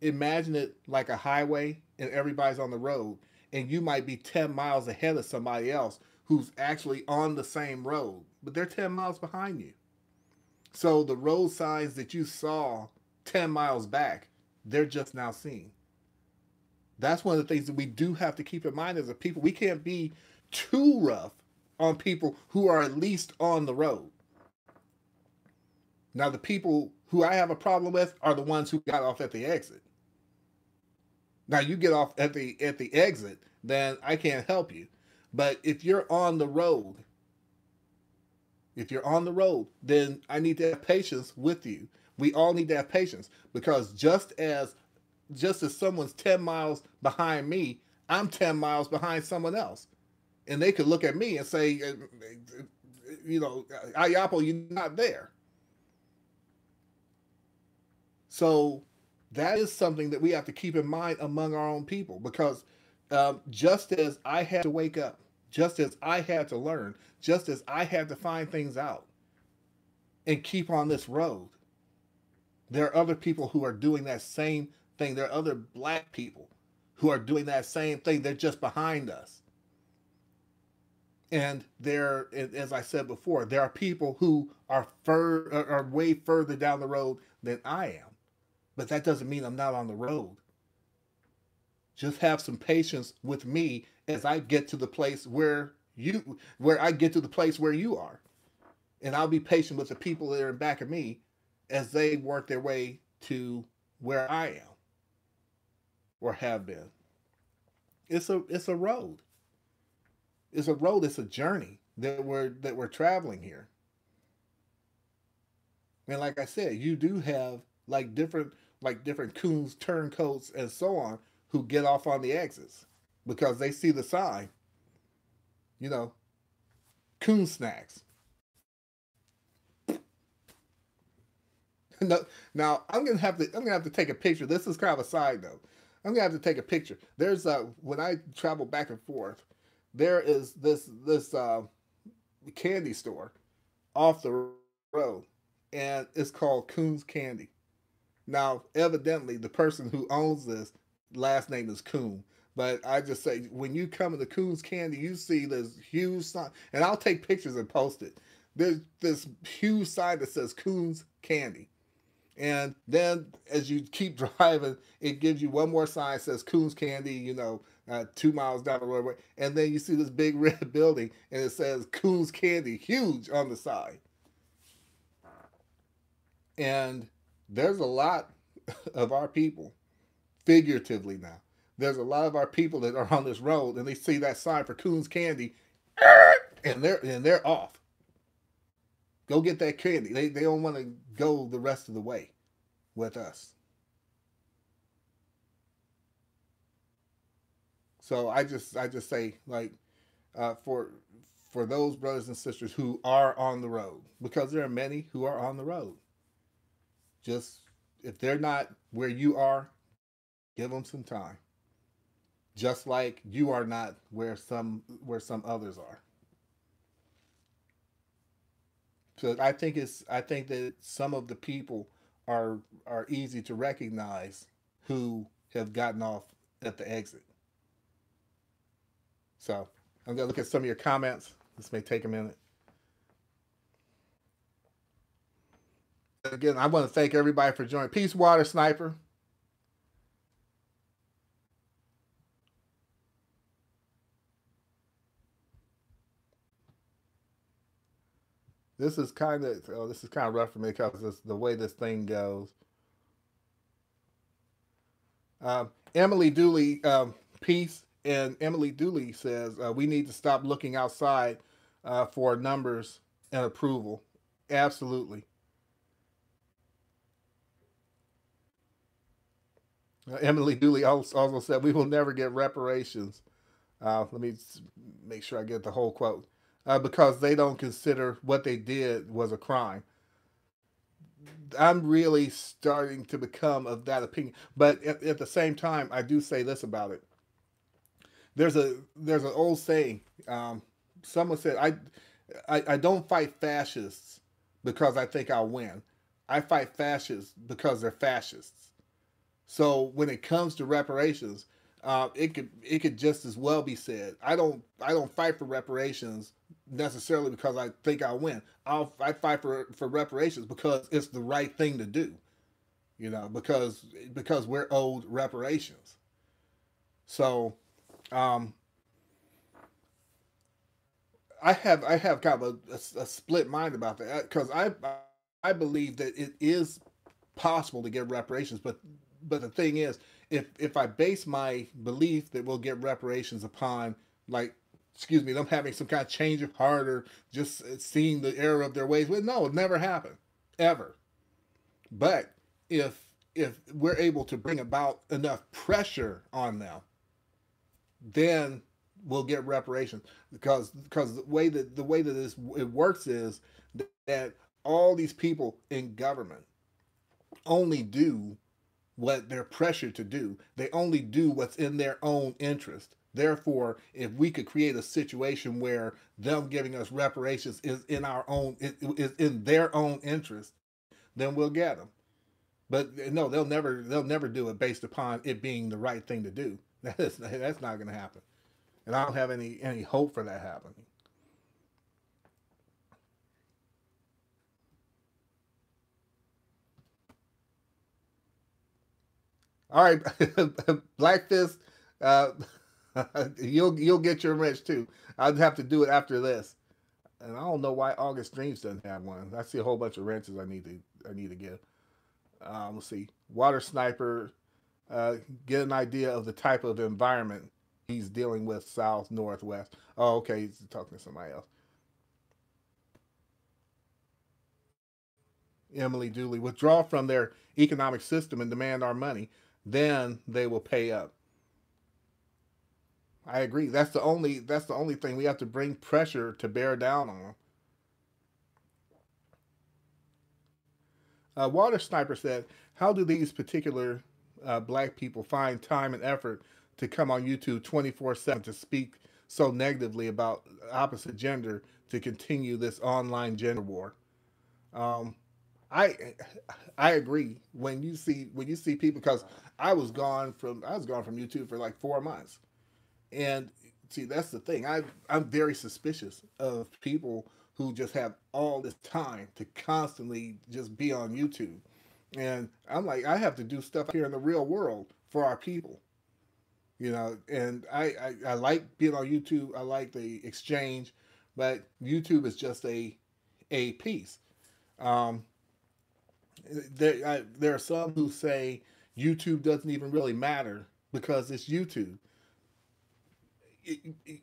Imagine it like a highway and everybody's on the road, and you might be 10 miles ahead of somebody else who's actually on the same road, but they're 10 miles behind you. So the road signs that you saw 10 miles back, they're just now seeing. That's one of the things that we do have to keep in mind as a people. We can't be too rough on people who are at least on the road. Now, the people who I have a problem with are the ones who got off at the exit. Now, you get off at the exit, then I can't help you. But if you're on the road, then I need to have patience with you. We all need to have patience because just as someone's 10 miles behind me, I'm 10 miles behind someone else. And they could look at me and say, Ayapo, you're not there. So that is something that we have to keep in mind among our own people because just as I had to wake up, just as I had to learn, just as I had to find things out and keep on this road, there are other people who are doing that same thing. There are other black people who are doing that same thing. They're just behind us. And there, as I said before, there are people who are way further down the road than I am. But that doesn't mean I'm not on the road. Just have some patience with me as I get to the place where you are. And I'll be patient with the people that are in back of me as they work their way to where I am or have been. It's a road. It's a road, it's a journey that we're traveling here. And like I said, you do have different coons, turncoats, and so on who get off on the exits because they see the sign, you know, coon snacks. No, now I'm gonna have to take a picture. This is kind of a side note. I'm gonna have to take a picture. There's when I travel back and forth, there is this candy store off the road, and it's called Coon's Candy. Now, evidently, the person who owns this last name is Coon. But I just say, when you come into Coon's Candy, you see this huge sign, and I'll take pictures and post it. There's this huge sign that says Coon's Candy. And then as you keep driving, it gives you one more sign that says Coon's Candy, 2 miles down the roadway. And then you see this big red building, and it says Coon's Candy, huge on the side. And there's a lot of our people, figuratively now, there's a lot of our people that are on this road, and they see that sign for Coon's Candy, and they're off. Go get that candy. They don't want to go the rest of the way with us. So I just say like for those brothers and sisters who are on the road, because there are many who are on the road. Just if they're not where you are, give them some time. Just like you are not where some others are. So I think that some of the people are easy to recognize who have gotten off at the exit. So I'm gonna look at some of your comments. This may take a minute. Again, I want to thank everybody for joining. Peace, Water Sniper. This is kind of rough for me because it's the way this thing goes. Emily Dooley, peace, and Emily Dooley says we need to stop looking outside for numbers and approval. Absolutely. Emily Dooley also said we will never get reparations. Let me make sure I get the whole quote. Because they don't consider what they did was a crime. I'm really starting to become of that opinion. But at the same time, I do say this about it. There's an old saying. Someone said, I don't fight fascists because I think I'll win. I fight fascists because they're fascists. So when it comes to reparations, it could just as well be said. I don't fight for reparations necessarily because I think I'll win. I fight for reparations because it's the right thing to do. Because we're owed reparations. So um, I have kind of a split mind about that because I believe that it is possible to get reparations, but the thing is, if I base my belief that we'll get reparations upon like, excuse me, them having some kind of change of heart or just seeing the error of their ways, well, no, it never happened ever. But if we're able to bring about enough pressure on them, then we'll get reparations because the way that it works is that all these people in government only do what they're pressured to do. They only do what's in their own interest. Therefore, if we could create a situation where them giving us reparations is in their own interest, then we'll get them. But no, they'll never do it based upon it being the right thing to do. That's not going to happen, and I don't have any hope for that happening. All right, Black Fist, uh, you'll get your wrench too. I'd have to do it after this, and I don't know why August Dreams doesn't have one. I see a whole bunch of wrenches I need to give. Let's see, Water Sniper, uh, get an idea of the type of environment he's dealing with, south, northwest. Oh, okay, he's talking to somebody else. Emily Dooley, withdraw from their economic system and demand our money, then they will pay up. I agree. That's the only thing we have to bring pressure to bear down on. Water Sniper said, "How do these particular black people find time and effort to come on YouTube 24/7 to speak so negatively about opposite gender to continue this online gender war?" Um, I I agree. When you see people, because I was gone from YouTube for like 4 months, and see that's the thing. I'm very suspicious of people who just have all this time to constantly just be on YouTube, and I'm like I have to do stuff here in the real world for our people. And I like being on YouTube. I like the exchange, but YouTube is just a piece. Um, there are some who say YouTube doesn't even really matter because it's YouTube.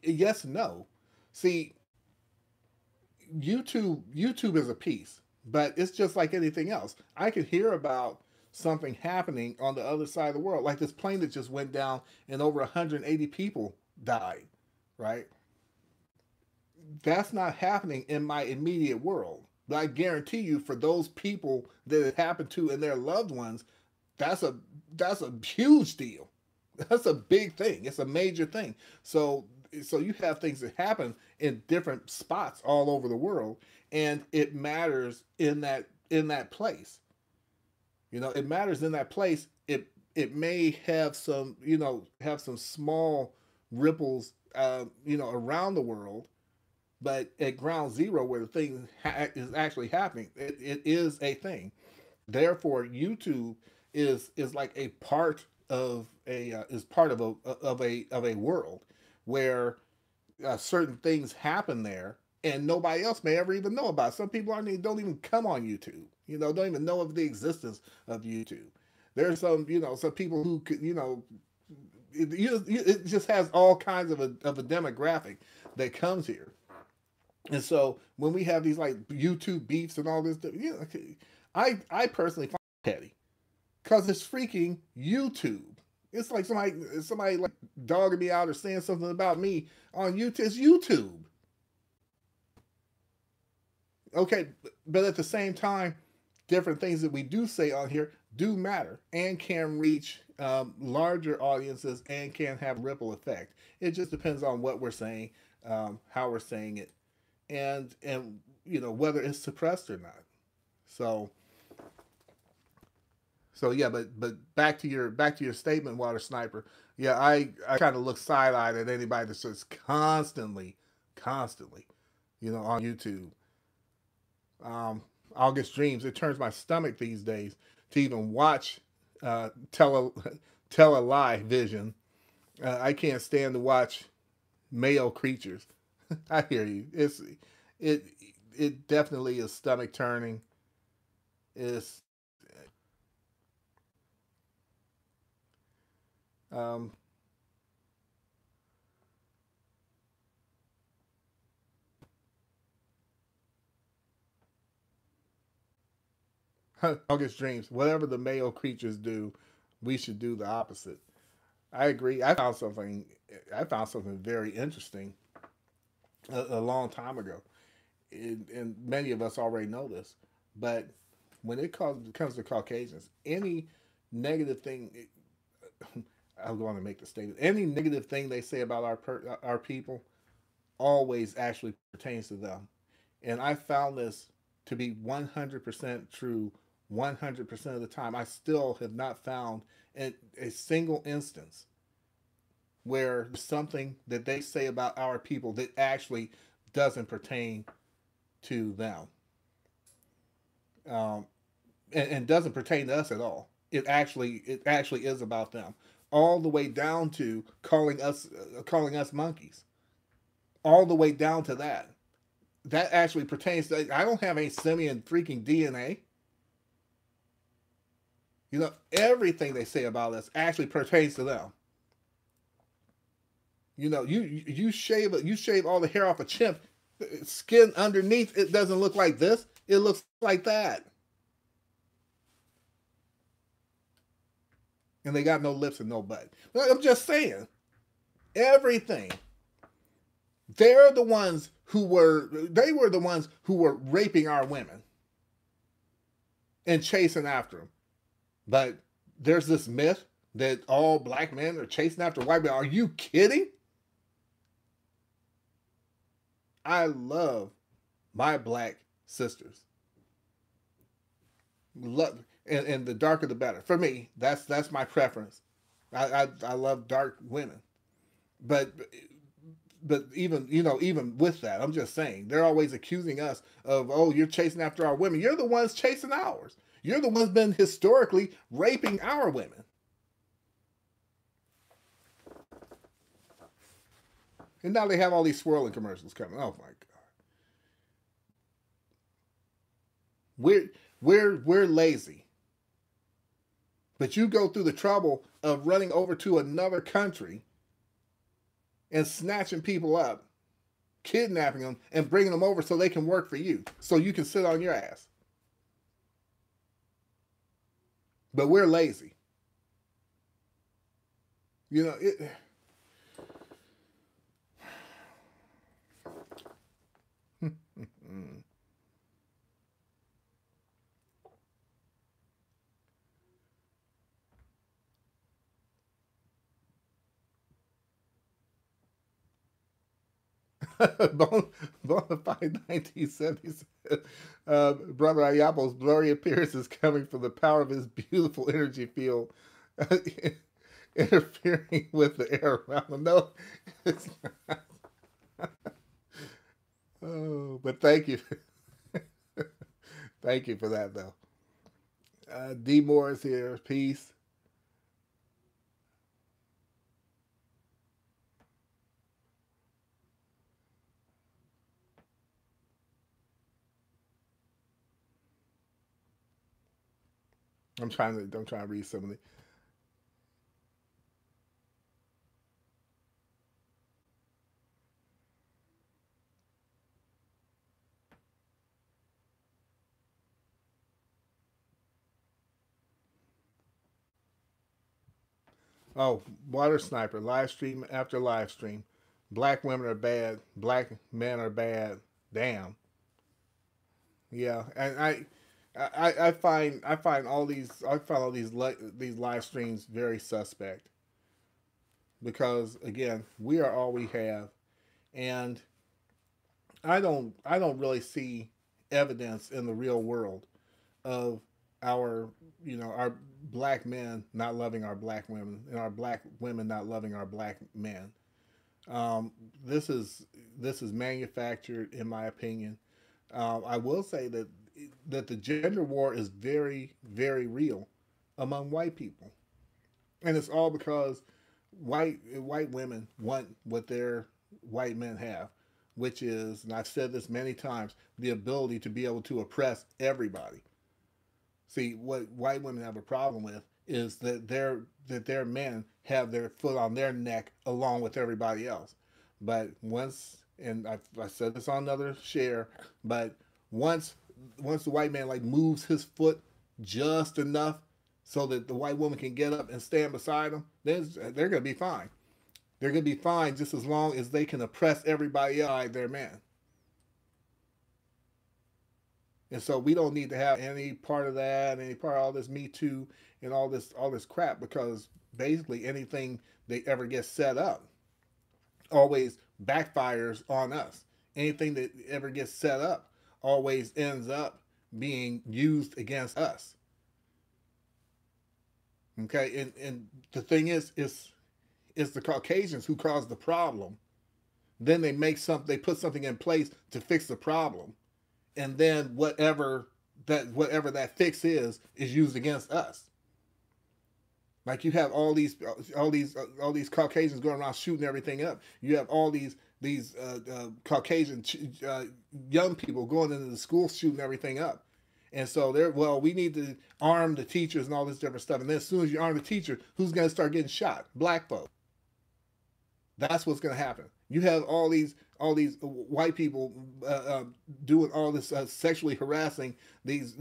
Yes and no. See, YouTube is a piece, but it's just like anything else. I could hear about something happening on the other side of the world, like this plane that just went down and over 180 people died, right? That's not happening in my immediate world. But I guarantee you, for those people that it happened to and their loved ones, that's a that's a huge deal. That's a big thing. It's a major thing. So you have things that happen in different spots all over the world, and it matters in that place. You know, it matters in that place. It may have some, you know, have some small ripples, you know, around the world, but at ground zero, where the thing is actually happening, it is a thing. Therefore, YouTube is like a part of a is part of a world where certain things happen there, and nobody else may ever even know about it. Some people aren't don't even come on YouTube. You know, don't even know of the existence of YouTube. There's some, you know, some people who could, you know, it just has all kinds of a demographic that comes here. And so when we have these like YouTube beefs and all this, you know, I personally find it petty because it's freaking YouTube. It's like somebody like dogging me out or saying something about me on YouTube. It's YouTube. Okay, but at the same time, different things that we do say on here do matter and can reach larger audiences and can have ripple effect. It just depends on what we're saying, how we're saying it, and you know whether it's suppressed or not. So yeah, but back to your statement, Water Sniper. Yeah, I kind of look side eyed at anybody that's just constantly, you know, on YouTube. Um, August Dreams. It turns my stomach these days to even watch tell a tell a lie vision. I can't stand to watch male creatures. I hear you. It it definitely is stomach turning. It's um, August Dreams. Whatever the male creatures do, we should do the opposite. I agree. I found something very interesting a long time ago, and many of us already know this. But when comes to Caucasians, any negative thing, I'm going to make the statement. Any negative thing they say about our people always actually pertains to them, and I found this to be 100% true 100% of the time. I still have not found a single instance where something that they say about our people that actually doesn't pertain to them, um, and doesn't pertain to us at all. It actually is about them, all the way down to calling us monkeys, all the way down to that. That actually pertains to. I don't have any simian freaking DNA. You know, everything they say about us actually pertains to them. You know, you shave all the hair off a chimp, skin underneath it doesn't look like this. It looks like that. And they got no lips and no butt. I'm just saying, everything. They were the ones who were raping our women and chasing after them. But there's this myth that all black men are chasing after white men. Are you kidding? I love my black sisters. Love, and the darker the better. For me, that's my preference. I love dark women, but even, you know, even with that, I'm just saying they're always accusing us of, oh, you're chasing after our women. You're the ones chasing ours. You're the ones been historically raping our women. And now they have all these swirling commercials coming. Oh my god. We're lazy. But you go through the trouble of running over to another country and snatching people up kidnapping them and bringing them over so they can work for you, so you can sit on your ass. But we're lazy. You know, it, Bonafide 1970s. Brother Ayabo's blurry appearance is coming from the power of his beautiful energy field interfering with the air around him. No, it's not. Oh, but thank you. Thank you for that, though. D. Moore is here. Peace. I'm trying to read some of the. Oh, Water Sniper, live stream after live stream. Black women are bad. Black men are bad. Damn. Yeah, and I find all these live streams very suspect because again we are all we have, and I don't really see evidence in the real world of our our black men not loving our black women and our black women not loving our black men. Um, this is this is manufactured, in my opinion. I will say that the gender war is very real among white people, and it's all because white women want what their white men have, which is, and I've said this many times, the ability to be able to oppress everybody. See, what white women have a problem with is that their men have their foot on their neck along with everybody else. But once, and I said this on another share, but once once the white man like moves his foot just enough so that the white woman can get up and stand beside him, then they're gonna be fine. They're gonna be fine just as long as they can oppress everybody else by their man. And so we don't need to have any part of that, any part of all this Me Too and all this crap, because basically anything they ever get set up always backfires on us. Anything that ever gets set up always ends up being used against us. Okay, and the thing is the Caucasians who caused the problem. Then they put something in place to fix the problem, and then whatever that fix is used against us. Like you have all these Caucasians going around shooting everything up. You have all these Caucasian young people going into the schools shooting everything up. And so we need to arm the teachers and all this different stuff. And then as soon as you arm the teacher, who's going to start getting shot? Black folks. That's what's going to happen. You have all these white people doing all this sexually harassing these,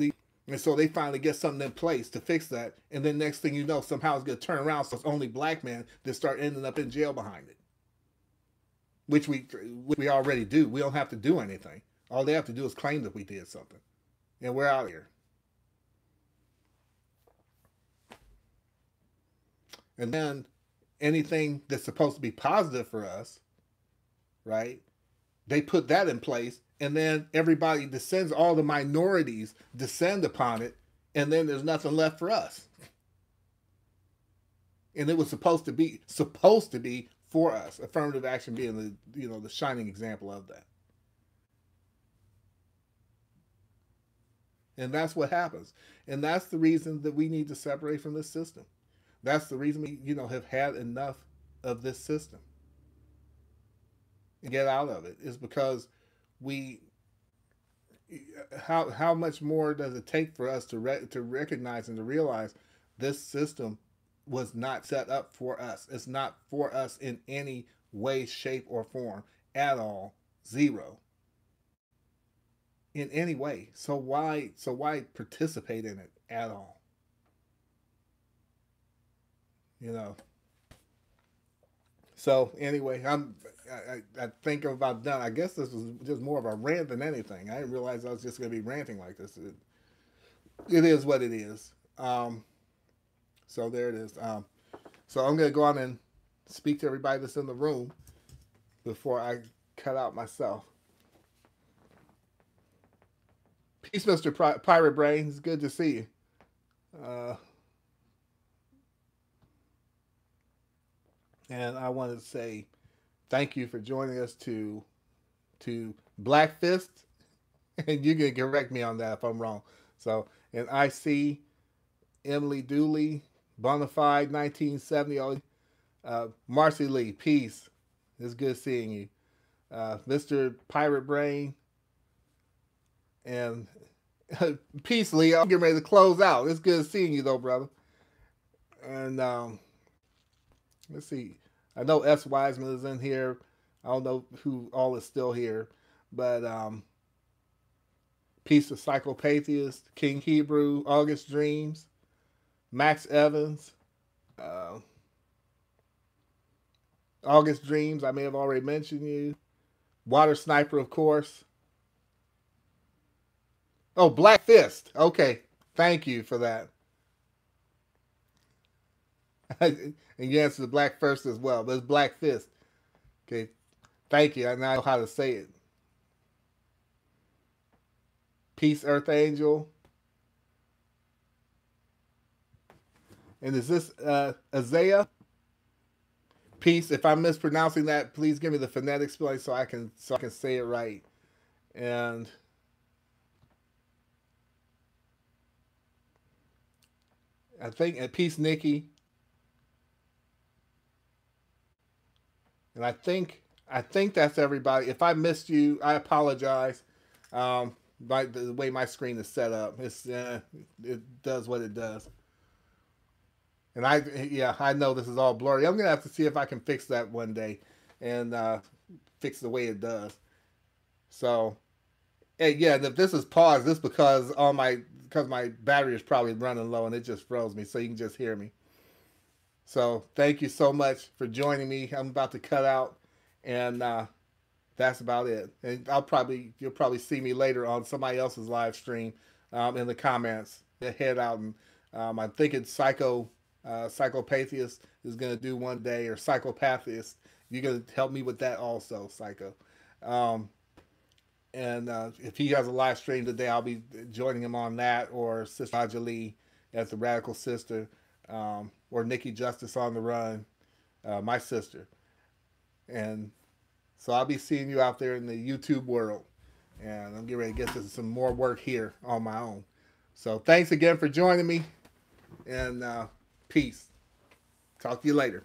and so they finally get something in place to fix that, and then next thing you know, somehow it's going to turn around, so it's only black men that start ending up in jail behind it, which we already do. We don't have to do anything. All they have to do is claim that we did something, and we're out of here. And then anything that's supposed to be positive for us, right? They put that in place, and then everybody descends, all the minorities descend upon it, and then there's nothing left for us. And it was supposed to be for us. Affirmative action being the shining example of that. And that's what happens. And that's the reason that we need to separate from this system. That's the reason we, have had enough of this system and get out of it, is because we how much more does it take for us to recognize and to realize this system was not set up for us. It's not for us in any way, shape, or form at all. Zero in any way. So why participate in it at all? You know. So anyway, I think I'm about done. I guess this was just more of a rant than anything. I didn't realize I was just going to be ranting like this. It is what it is. So there it is. So I'm going to go on and speak to everybody that's in the room before I cut out myself. Peace, Mr. Pirate Brain. It's good to see you. Uh, and I want to say thank you for joining us to Black Fist, and you can correct me on that if I'm wrong. So, and I see Emily Dooley, Bonafide 1970, Marcy Lee, peace. It's good seeing you. Mr. Pirate Brain, and peace, Lee. I'm getting ready to close out. It's good seeing you, though, brother. And let's see. I know S. Wiseman is in here. I don't know who all is still here, but Peace of Psychopathist, King Hebrew, August Dreams, Max Evans, uh, August Dreams. I may have already mentioned you. Water Sniper, of course. Oh, Black Fist. Okay, thank you for that. And you answered the Black First as well, but it's Black Fist. Okay, thank you. I now know how to say it. Peace, Earth Angel. And is this Isaiah? Peace. If I'm mispronouncing that, please give me the phonetic spelling so I can say it right. And I think Peace, Nikki. And I think that's everybody. If I missed you, I apologize. By the way my screen is set up, it does what it does. And I know this is all blurry. I'm gonna have to see if I can fix that one day, and fix the way it does. So, hey, yeah, if this is paused, this because my battery is probably running low and it just froze me, so you can just hear me. So thank you so much for joining me. I'm about to cut out, and that's about it. And you'll probably see me later on somebody else's live stream, in the comments. Head out, and I'm thinking Psychopathist is gonna do one day, or Psychopathist. You're gonna help me with that also, Psycho. Um, and if he has a live stream today, I'll be joining him on that, or Sister Ajali as the Radical Sister, or Nikki Justice on the Run, my sister. And so I'll be seeing you out there in the YouTube world. And I'm getting ready to get to some more work here on my own. So thanks again for joining me. And peace. Talk to you later.